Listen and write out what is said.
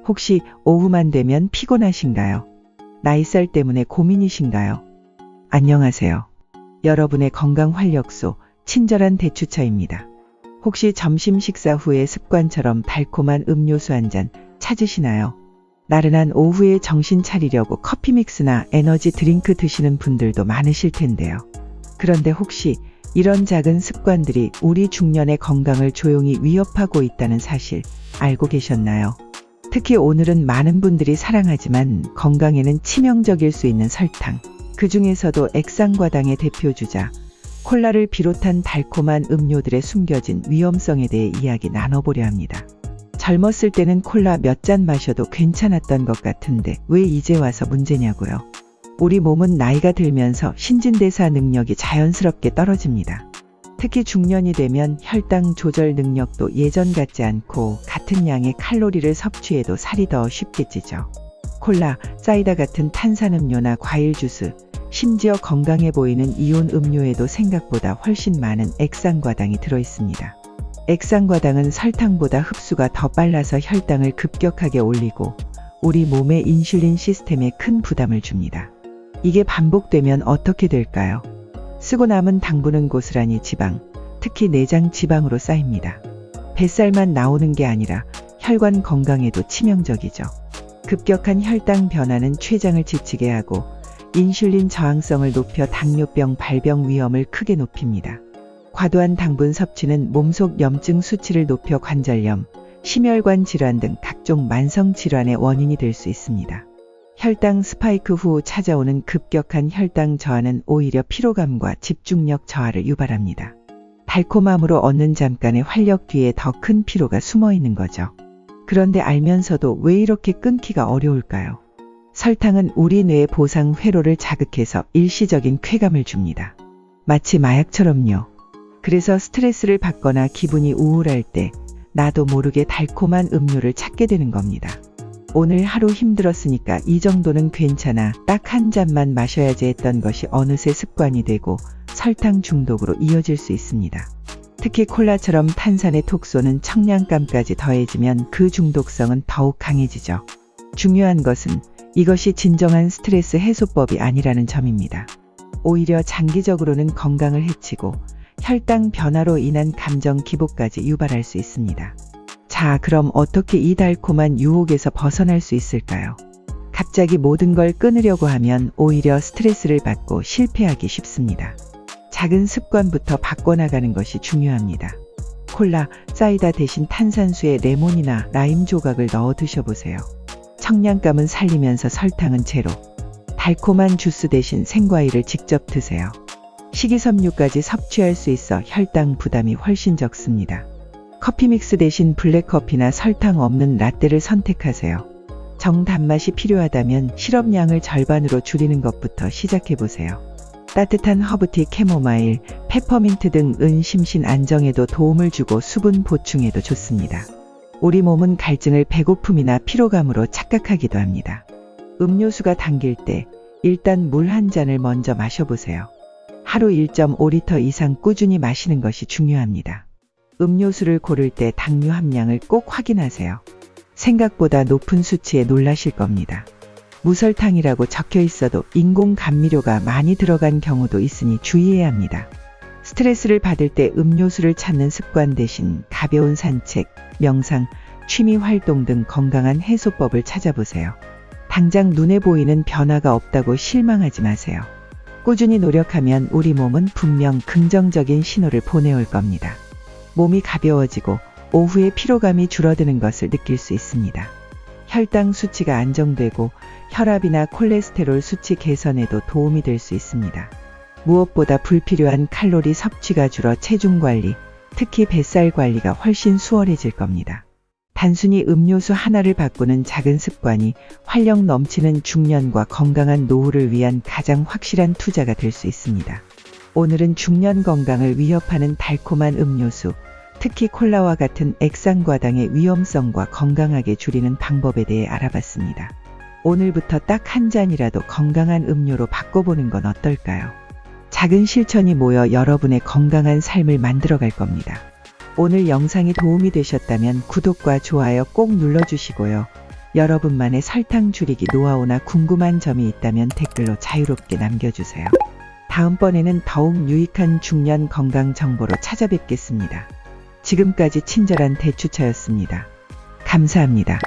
혹시 오후만 되면 피곤하신가요? 나이살 때문에 고민이신가요? 안녕하세요. 여러분의 건강 활력소, 친절한 대추차입니다. 혹시 점심 식사 후에 습관처럼 달콤한 음료수 한 잔 찾으시나요? 나른한 오후에 정신 차리려고 커피 믹스나 에너지 드링크 드시는 분들도 많으실 텐데요. 그런데 혹시 이런 작은 습관들이 우리 중년의 건강을 조용히 위협하고 있다는 사실 알고 계셨나요? 특히 오늘은 많은 분들이 사랑하지만 건강에는 치명적일 수 있는 설탕, 그 중에서도 액상과당의 대표주자, 콜라를 비롯한 달콤한 음료들의 숨겨진 위험성에 대해 이야기 나눠보려 합니다. 젊었을 때는 콜라 몇 잔 마셔도 괜찮았던 것 같은데 왜 이제 와서 문제냐고요? 우리 몸은 나이가 들면서 신진대사 능력이 자연스럽게 떨어집니다. 특히 중년이 되면 혈당 조절 능력도 예전 같지 않고 같은 양의 칼로리를 섭취해도 살이 더 쉽게 찌죠. 콜라, 사이다 같은 탄산음료나 과일 주스, 심지어 건강해 보이는 이온 음료에도 생각보다 훨씬 많은 액상과당이 들어있습니다. 액상과당은 설탕보다 흡수가 더 빨라서 혈당을 급격하게 올리고 우리 몸의 인슐린 시스템에 큰 부담을 줍니다. 이게 반복되면 어떻게 될까요? 쓰고 남은 당분은 고스란히 지방, 특히 내장 지방으로 쌓입니다. 뱃살만 나오는 게 아니라 혈관 건강에도 치명적이죠. 급격한 혈당 변화는 췌장을 지치게 하고 인슐린 저항성을 높여 당뇨병 발병 위험을 크게 높입니다. 과도한 당분 섭취는 몸속 염증 수치를 높여 관절염, 심혈관 질환 등 각종 만성 질환의 원인이 될 수 있습니다. 혈당 스파이크 후 찾아오는 급격한 혈당 저하는 오히려 피로감과 집중력 저하를 유발합니다. 달콤함으로 얻는 잠깐의 활력 뒤에 더 큰 피로가 숨어 있는 거죠. 그런데 알면서도 왜 이렇게 끊기가 어려울까요? 설탕은 우리 뇌의 보상 회로를 자극해서 일시적인 쾌감을 줍니다. 마치 마약처럼요. 그래서 스트레스를 받거나 기분이 우울할 때 나도 모르게 달콤한 음료를 찾게 되는 겁니다. 오늘 하루 힘들었으니까 이 정도는 괜찮아, 딱 한 잔만 마셔야지 했던 것이 어느새 습관이 되고 설탕 중독으로 이어질 수 있습니다. 특히 콜라처럼 탄산의 톡 쏘는 청량감까지 더해지면 그 중독성은 더욱 강해지죠. 중요한 것은 이것이 진정한 스트레스 해소법이 아니라는 점입니다. 오히려 장기적으로는 건강을 해치고 혈당 변화로 인한 감정 기복까지 유발할 수 있습니다. 자, 그럼 어떻게 이 달콤한 유혹에서 벗어날 수 있을까요? 갑자기 모든 걸 끊으려고 하면 오히려 스트레스를 받고 실패하기 쉽습니다. 작은 습관부터 바꿔나가는 것이 중요합니다. 콜라, 사이다 대신 탄산수에 레몬이나 라임 조각을 넣어 드셔보세요. 청량감은 살리면서 설탕은 제로. 달콤한 주스 대신 생과일을 직접 드세요. 식이섬유까지 섭취할 수 있어 혈당 부담이 훨씬 적습니다. 커피 믹스 대신 블랙커피나 설탕 없는 라떼를 선택하세요. 정단맛이 필요하다면 시럽량을 절반으로 줄이는 것부터 시작해보세요. 따뜻한 허브티, 캐모마일, 페퍼민트 등 심신 안정에도 도움을 주고 수분 보충에도 좋습니다. 우리 몸은 갈증을 배고픔이나 피로감으로 착각하기도 합니다. 음료수가 당길 때 일단 물 한 잔을 먼저 마셔보세요. 하루 1.5리터 이상 꾸준히 마시는 것이 중요합니다. 음료수를 고를 때 당류 함량을 꼭 확인하세요. 생각보다 높은 수치에 놀라실 겁니다. 무설탕이라고 적혀 있어도 인공 감미료가 많이 들어간 경우도 있으니 주의해야 합니다. 스트레스를 받을 때 음료수를 찾는 습관 대신 가벼운 산책, 명상, 취미 활동 등 건강한 해소법을 찾아보세요. 당장 눈에 보이는 변화가 없다고 실망하지 마세요. 꾸준히 노력하면 우리 몸은 분명 긍정적인 신호를 보내올 겁니다. 몸이 가벼워지고 오후에 피로감이 줄어드는 것을 느낄 수 있습니다. 혈당 수치가 안정되고 혈압이나 콜레스테롤 수치 개선에도 도움이 될 수 있습니다. 무엇보다 불필요한 칼로리 섭취가 줄어 체중 관리, 특히 뱃살 관리가 훨씬 수월해질 겁니다. 단순히 음료수 하나를 바꾸는 작은 습관이 활력 넘치는 중년과 건강한 노후를 위한 가장 확실한 투자가 될 수 있습니다. 오늘은 중년 건강을 위협하는 달콤한 음료수, 특히 콜라와 같은 액상과당의 위험성과 건강하게 줄이는 방법에 대해 알아봤습니다. 오늘부터 딱 한 잔이라도 건강한 음료로 바꿔보는 건 어떨까요? 작은 실천이 모여 여러분의 건강한 삶을 만들어갈 겁니다. 오늘 영상이 도움이 되셨다면 구독과 좋아요 꼭 눌러주시고요. 여러분만의 설탕 줄이기 노하우나 궁금한 점이 있다면 댓글로 자유롭게 남겨주세요. 다음번에는 더욱 유익한 중년 건강 정보로 찾아뵙겠습니다. 지금까지 친절한 대추차였습니다. 감사합니다.